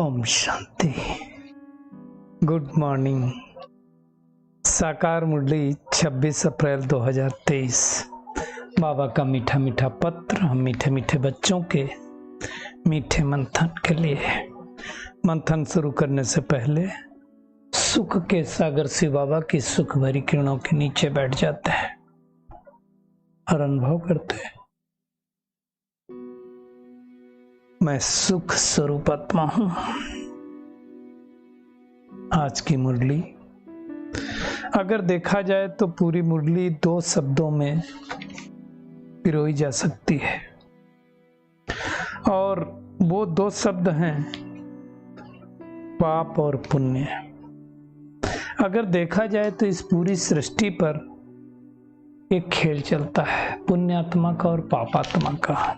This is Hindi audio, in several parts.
ओम शांति। Good morning. साकार मुरली 26 अप्रैल 2023। बाबा का मीठा मीठा पत्र हम मीठे मीठे बच्चों के मीठे मंथन के लिए। मंथन शुरू करने से पहले सुख के सागर शिव बाबा की सुख भरी किरणों के नीचे बैठ जाते हैं और अनुभव करते हैं, मैं सुख स्वरूप आत्मा हूं। आज की मुरली अगर देखा जाए तो पूरी मुरली 2 शब्दों में पिरोई जा सकती है और वो 2 शब्द हैं पाप और पुण्य। अगर देखा जाए तो इस पूरी सृष्टि पर एक खेल चलता है, पुण्यात्मा का और पापात्मा का।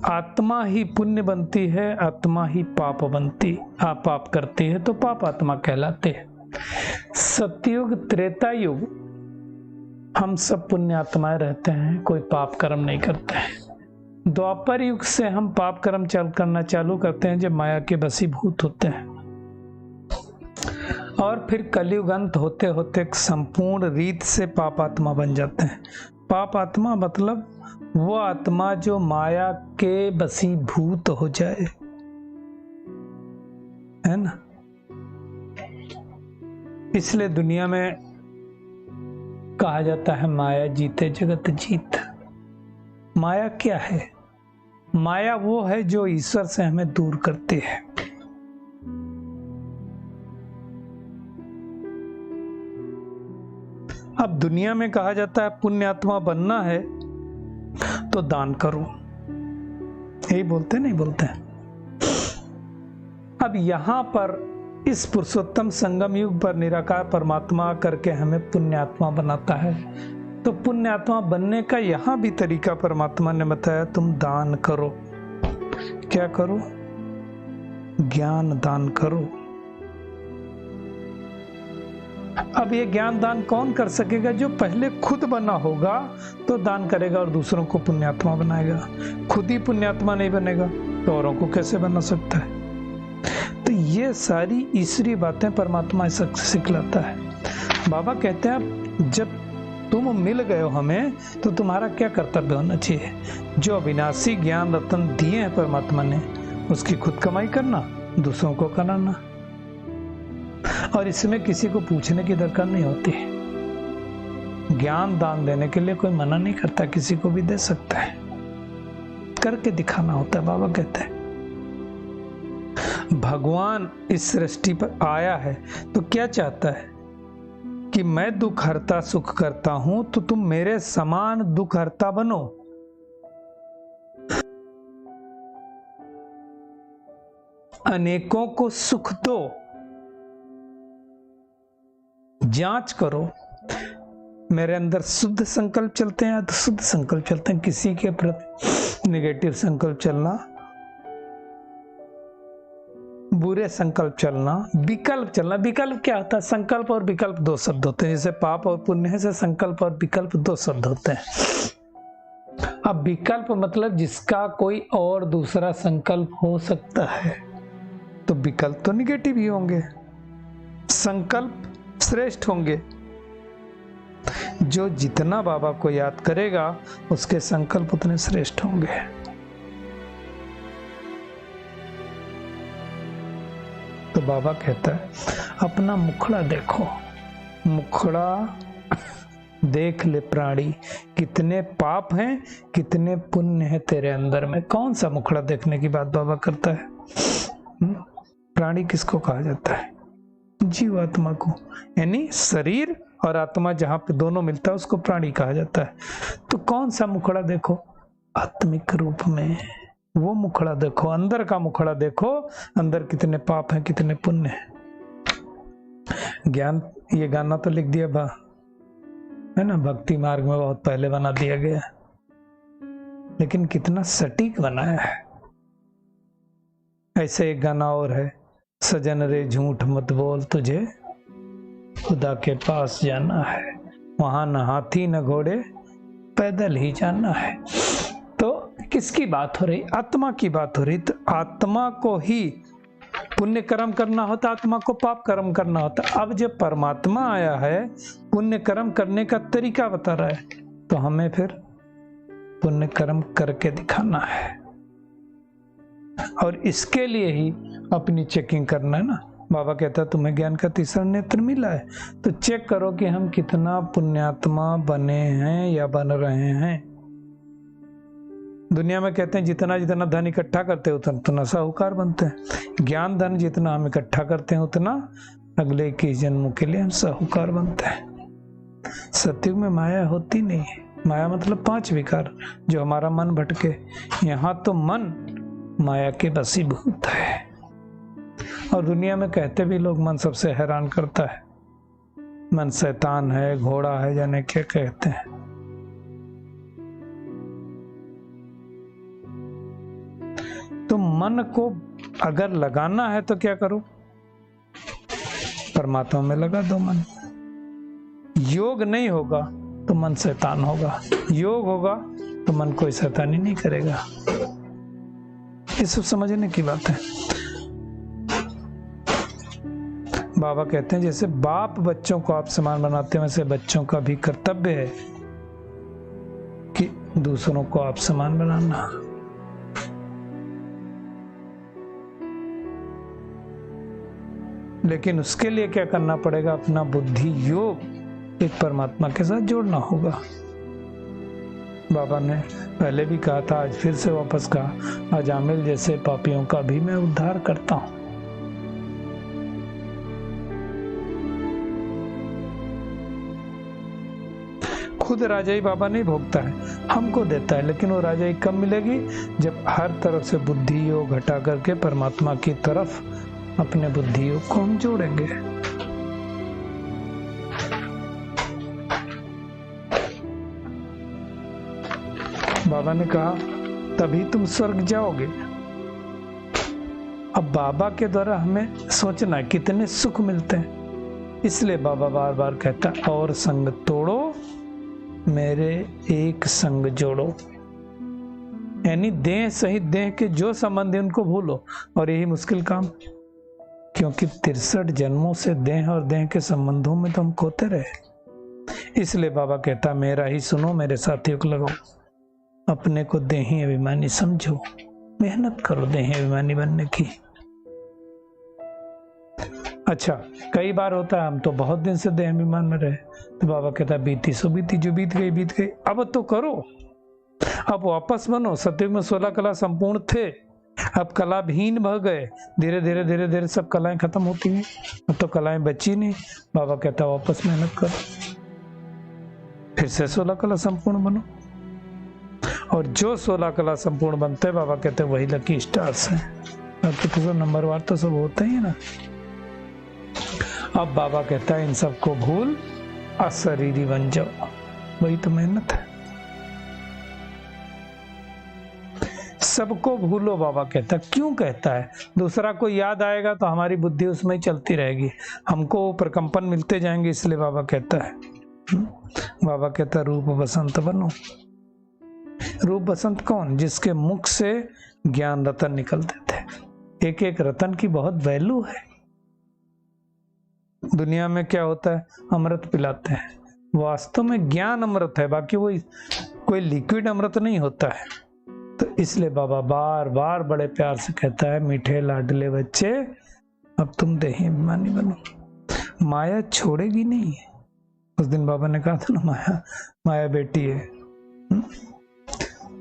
आत्मा ही पुण्य बनती है, आत्मा ही पाप बनती, पाप करती है तो पाप आत्मा कहलाते हैं। सतयुग त्रेता युग हम सब पुण्य आत्माएं रहते हैं, कोई पाप कर्म नहीं करते हैं। द्वापर युग से हम पाप कर्म करना चालू करते हैं जब माया के वशीभूत होते हैं, और फिर कलयुग अंत होते होते संपूर्ण रीत से पाप आत्मा बन जाते हैं। पाप आत्मा मतलब वो आत्मा जो माया के वशीभूत हो जाए, है ना। इसलिए दुनिया में कहा जाता है माया जीते जगत जीत। माया क्या है? माया वो है जो ईश्वर से हमें दूर करती है। अब दुनिया में कहा जाता है पुण्यात्मा बनना है तो दान करो, यही बोलते नहीं बोलते। अब यहां पर इस पुरुषोत्तम संगम युग पर निराकार परमात्मा करके हमें पुण्यात्मा बनाता है, तो पुण्यात्मा बनने का यहां भी तरीका परमात्मा ने बताया, तुम दान करो। क्या करो? ज्ञान दान करो। अब ये ज्ञान दान कौन कर सकेगा? जो पहले खुद बना होगा तो दान करेगा और दूसरों को पुण्यात्मा बनाएगा। खुद ही पुण्यात्मा नहीं बनेगा तो औरों को कैसे बना सकता है? तो ये सारी ईश्वरीय बातें परमात्मा ऐसा सिखलाता है। बाबा कहते हैं जब तुम मिल गए हो हमें तो तुम्हारा क्या कर्तव्य होना चाहिए? जो अविनाशी ज्ञान रत्न दिए हैं परमात्मा ने, उसकी खुद कमाई करना, दूसरों को कराना, और इसमें किसी को पूछने की दरकार नहीं होती। ज्ञान दान देने के लिए कोई मना नहीं करता, किसी को भी दे सकता है, करके दिखाना होता है। बाबा कहते हैं भगवान इस सृष्टि पर आया है तो क्या चाहता है कि मैं दुख हरता सुख करता हूं, तो तुम मेरे समान दुख हरता बनो। अनेकों को सुख दो। जांच करो मेरे अंदर शुद्ध संकल्प चलते हैं या तो शुद्ध संकल्प चलते हैं। किसी के प्रति नेगेटिव संकल्प चलना, बुरे संकल्प चलना, विकल्प चलना। विकल्प क्या होता है? संकल्प और विकल्प 2 शब्द होते हैं। जैसे पाप और पुण्य है, से संकल्प और विकल्प 2 शब्द होते हैं। अब विकल्प मतलब जिसका कोई और दूसरा संकल्प हो सकता है, तो विकल्प तो निगेटिव ही होंगे, संकल्प श्रेष्ठ होंगे। जो जितना बाबा को याद करेगा उसके संकल्प उतने श्रेष्ठ होंगे। तो बाबा कहता है अपना मुखड़ा देखो, मुखड़ा देख ले प्राणी, कितने पाप हैं कितने पुण्य है तेरे अंदर में। कौन सा मुखड़ा देखने की बात बाबा करता है? प्राणी किसको कहा जाता है? जीवात्मा को, यानी शरीर और आत्मा जहां पे दोनों मिलता है उसको प्राणी कहा जाता है। तो कौन सा मुखड़ा देखो? आत्मिक रूप में वो मुखड़ा देखो, अंदर का मुखड़ा देखो, अंदर कितने पाप हैं कितने पुण्य हैं। ज्ञान ये गाना तो लिख दिया है ना, भक्ति मार्ग में बहुत पहले बना दिया गया, लेकिन कितना सटीक बनाया है। ऐसे एक गाना और है, सजन रे झूठ मत बोल, तुझे खुदा के पास जाना है, वहां न हाथी न घोड़े पैदल ही जाना है। तो किसकी बात हो रही? आत्मा की बात हो रही। तो आत्मा को ही पुण्य कर्म करना होता, आत्मा को पाप कर्म करना होता। अब जब परमात्मा आया है, पुण्य कर्म करने का तरीका बता रहा है, तो हमें फिर पुण्य कर्म करके दिखाना है, और इसके लिए ही अपनी चेकिंग करना है ना। बाबा कहता है तुम्हें ज्ञान का तीसरा नेत्र मिला है, तो चेक करो कि हम कितना पुण्यात्मा बने हैं या बन रहे हैं। दुनिया में कहते हैं जितना जितना धन इकट्ठा करते हैं उतना उतना साहूकार बनते हैं। ज्ञान धन जितना हम इकट्ठा करते हैं उतना अगले के जन्मों के लिए हम साहूकार बनते हैं। सतयुग में माया होती नहीं है। माया मतलब 5 विकार, जो हमारा मन भटके। यहाँ तो मन माया के वशीभूत है, और दुनिया में कहते भी लोग मन सबसे हैरान करता है, मन शैतान है, घोड़ा है, जाने क्या कहते हैं। तो मन को अगर लगाना है तो क्या करो, परमात्मा में लगा दो मन। योग नहीं होगा तो मन शैतान होगा, योग होगा तो मन कोई शैतानी नहीं करेगा। ये सब समझने की बात है। बाबा कहते हैं जैसे बाप बच्चों को आप समान बनाते हैं, वैसे बच्चों का भी कर्तव्य है कि दूसरों को आप समान बनाना। लेकिन उसके लिए क्या करना पड़ेगा, अपना बुद्धि योग एक परमात्मा के साथ जोड़ना होगा। बाबा ने पहले भी कहा था, आज फिर से वापस कहा, अजामिल जैसे पापियों का भी मैं उद्धार करता हूं। खुद राजाई बाबा नहीं भोगता है, हमको देता है, लेकिन वो राजाई कब मिलेगी, जब हर तरफ से बुद्धि योग हटा करके परमात्मा की तरफ अपने बुद्धि योग को हम जोड़ेंगे। बाबा ने कहा तभी तुम स्वर्ग जाओगे। अब बाबा के द्वारा हमें सोचना है कितने सुख मिलते हैं, इसलिए बाबा बार बार कहता है और संग तोड़ो मेरे एक संग जोड़ो। यानी देह सहित देह के जो संबंध है उनको भूलो, और यही मुश्किल काम, क्योंकि 63 जन्मों से देह और देह के संबंधों में तो हम खोते रहे। इसलिए बाबा कहता मेरा ही सुनो, मेरे साथियों को लगाओ, अपने को देही अभिमानी समझो, मेहनत करो देही अभिमानी बनने की। अच्छा, कई बार होता है हम तो बहुत दिन से देह अभिमान में रहे, तो बाबा कहता बीती सो बीती, जो बीत गई बीत गई, अब तो करो, अब वापस बनो। सतयुग में 16 कला संपूर्ण थे, अब कला विहीन भग गए, धीरे धीरे धीरे धीरे सब कलाएं खत्म होती हैं, अब तो कलाएं बची नहीं। बाबा कहता वापस मेहनत करो, फिर से 16 कला संपूर्ण बनो, और जो 16 कला संपूर्ण बनते हैं बाबा कहते हैं वही लकी स्टार्स हैं। बाकी तो नंबरवार तो सब होते ही ना। अब बाबा कहता है इन सबको भूल अशरीरी बन जाओ, वही तो मेहनत है। सबको भूलो बाबा कहता, क्यों कहता है, दूसरा कोई याद आएगा तो हमारी बुद्धि उसमें ही चलती रहेगी, हमको प्रकंपन मिलते जाएंगे, इसलिए बाबा कहता है। बाबा कहता रूप बसंत बनो। रूप बसंत कौन, जिसके मुख से ज्ञान रतन निकलते थे। एक एक रतन की बहुत वैल्यू है। दुनिया में क्या होता है, अमृत पिलाते हैं, वास्तव में ज्ञान अमृत है, बाकी वो कोई लिक्विड अमृत नहीं होता है। तो इसलिए बाबा बार बार बड़े प्यार से कहता है मीठे लाडले बच्चे अब तुम देही अभिमानी बनो, माया छोड़ेगी नहीं। उस दिन बाबा ने कहा था ना, माया माया बेटी है।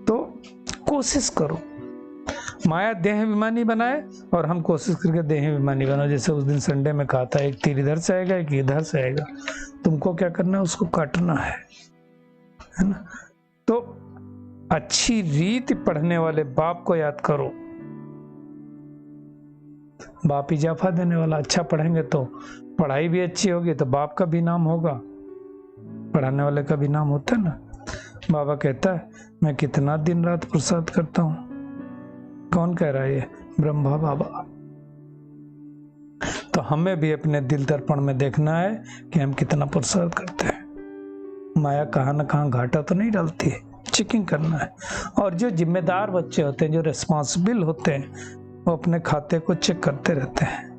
तो कोशिश करो माया देह अभिमानी बनाए, और हम कोशिश करके देह अभिमानी बनो। जैसे उस दिन संडे में कहा था, एक तीर इधर से आएगा एक इधर से आएगा, तुमको क्या करना है, उसको काटना है ना। तो अच्छी रीति पढ़ने वाले बाप को याद करो, बाप इजाफा देने वाला। अच्छा पढ़ेंगे तो पढ़ाई भी अच्छी होगी, तो बाप का भी नाम होगा, पढ़ाने वाले का भी नाम होता है ना। बाबा कहता है मैं कितना दिन रात प्रसाद करता हूं। कौन कह रहा है ये, ब्रह्मा बाबा। तो हमें भी अपने दिल दर्पण में देखना है कि हम कितना प्रसाद करते हैं। माया कहाँ न कहाँ घाटा तो नहीं डालती है, चेकिंग करना है। और जो जिम्मेदार बच्चे होते हैं, जो रिस्पॉन्सिबल होते हैं, वो अपने खाते को चेक करते रहते हैं,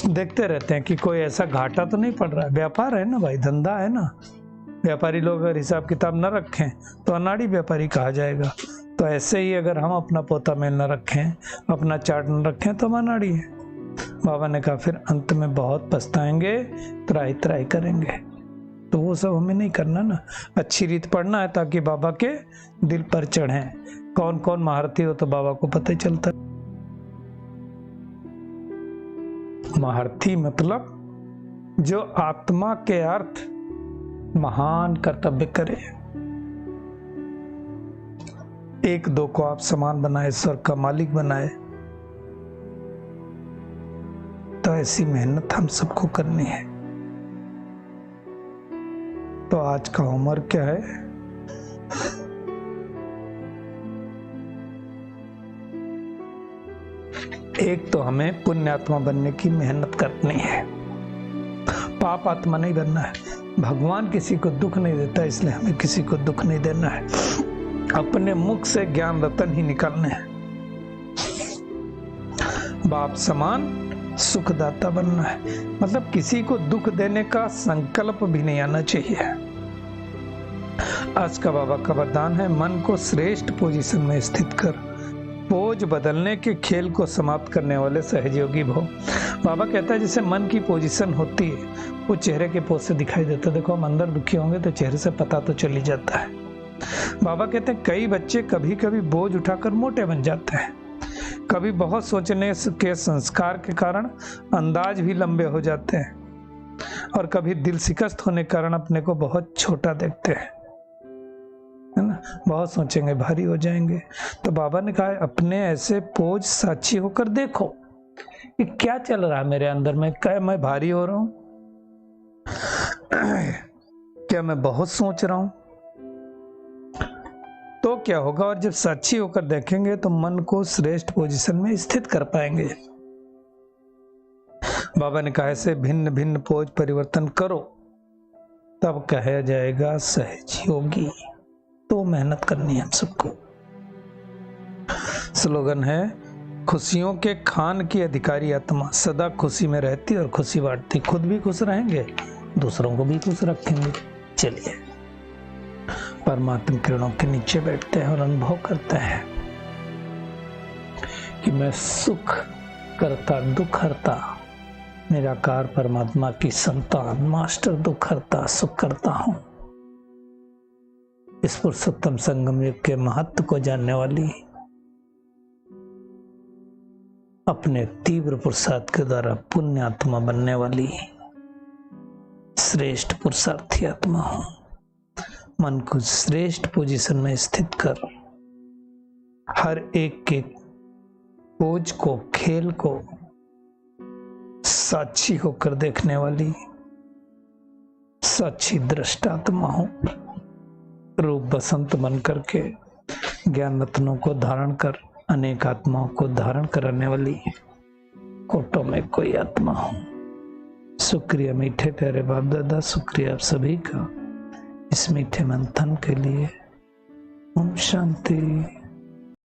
देखते रहते हैं कि कोई ऐसा घाटा तो नहीं पड़ रहा है। व्यापार है ना भाई, धंधा है ना। व्यापारी लोग अगर हिसाब किताब न रखें तो अनाड़ी व्यापारी कहा जाएगा। तो ऐसे ही अगर हम अपना पोता मेल न रखें, अपना चार्ट न रखें तो हम अनाड़ी है। बाबा ने कहा फिर अंत में बहुत पछताएंगे, त्राही त्राही करेंगे। तो वो सब हमें नहीं करना ना, अच्छी रीत पढ़ना है ताकि बाबा के दिल पर चढ़े। कौन कौन महारथी हो तो बाबा को पता ही चलता। महारथी मतलब जो आत्मा के अर्थ महान कर्तव्य करे। एक दो को आप समान बनाए, ईश्वर का मालिक बनाए। तो ऐसी मेहनत हम सबको करनी है। तो आज का होमवर्क क्या है? एक तो हमें पुण्य आत्मा बनने की मेहनत करनी है, पाप आत्मा नहीं बनना है। भगवान किसी को दुख नहीं देता, इसलिए हमें किसी को दुख नहीं देना है। अपने मुख से ज्ञान रतन ही निकालने हैं। बाप समान सुखदाता बनना है, मतलब किसी को दुख देने का संकल्प भी नहीं आना चाहिए। आज का बाबा का वरदान है, मन को श्रेष्ठ पोजीशन में स्थित कर पोज बदलने के खेल को समाप्त करने वाले सहयोगी भव। बाबा कहता है जैसे मन की पोजीशन होती है वो चेहरे के पोज से दिखाई देता है। देखो हम अंदर दुखी होंगे तो चेहरे से पता तो चल ही जाता है। बाबा कहते हैं कई बच्चे कभी कभी बोझ उठाकर मोटे बन जाते हैं, कभी बहुत सोचने के संस्कार के कारण अंदाज भी लंबे हो जाते हैं, और कभी दिल शिकस्त होने के कारण अपने को बहुत छोटा देखते हैं, है ना। बहुत सोचेंगे भारी हो जाएंगे। तो बाबा ने कहा अपने ऐसे पोज साक्षी होकर देखो कि क्या चल रहा है मेरे अंदर में। क्या मैं भारी हो रहा हूं? क्या मैं बहुत सोच रहा हूं? तो क्या होगा? और जब साक्षी होकर देखेंगे तो मन को श्रेष्ठ पोजीशन में स्थित कर पाएंगे। बाबा ने कहा ऐसे भिन्न भिन्न पोज परिवर्तन करो, तब कहा जाएगा सहयोगी। तो मेहनत करनी है हम सबको। स्लोगन है, खुशियों के खान की अधिकारी आत्मा सदा खुशी में रहती और खुशी बांटती। खुद भी खुश रहेंगे, दूसरों को भी खुश रखेंगे। चलिए परमात्मा किरणों के नीचे बैठते हैं और अनुभव करते हैं कि मैं सुख करता दुख हरता निराकार परमात्मा की संतान मास्टर दुख हरता सुख करता हूं। इस पुरुषोत्तम संगम युग के महत्व को जानने वाली, अपने तीव्र पुरुषार्थ के द्वारा पुण्य आत्मा बनने वाली श्रेष्ठ पुरुषार्थी आत्मा हूं। मन को श्रेष्ठ पोजीशन में स्थित कर हर एक के पोज को, खेल को साक्षी होकर देखने वाली साक्षी दृष्टात्मा हूं। रूप बसंत बन करके ज्ञान रत्नों को धारण कर अनेक आत्माओं को धारण कराने वाली कोटों में कोई आत्मा हूं। शुक्रिया मीठे प्यारे बाप दादा, शुक्रिया आप सभी का इस मीठे मंथन के लिए। ओम शांति।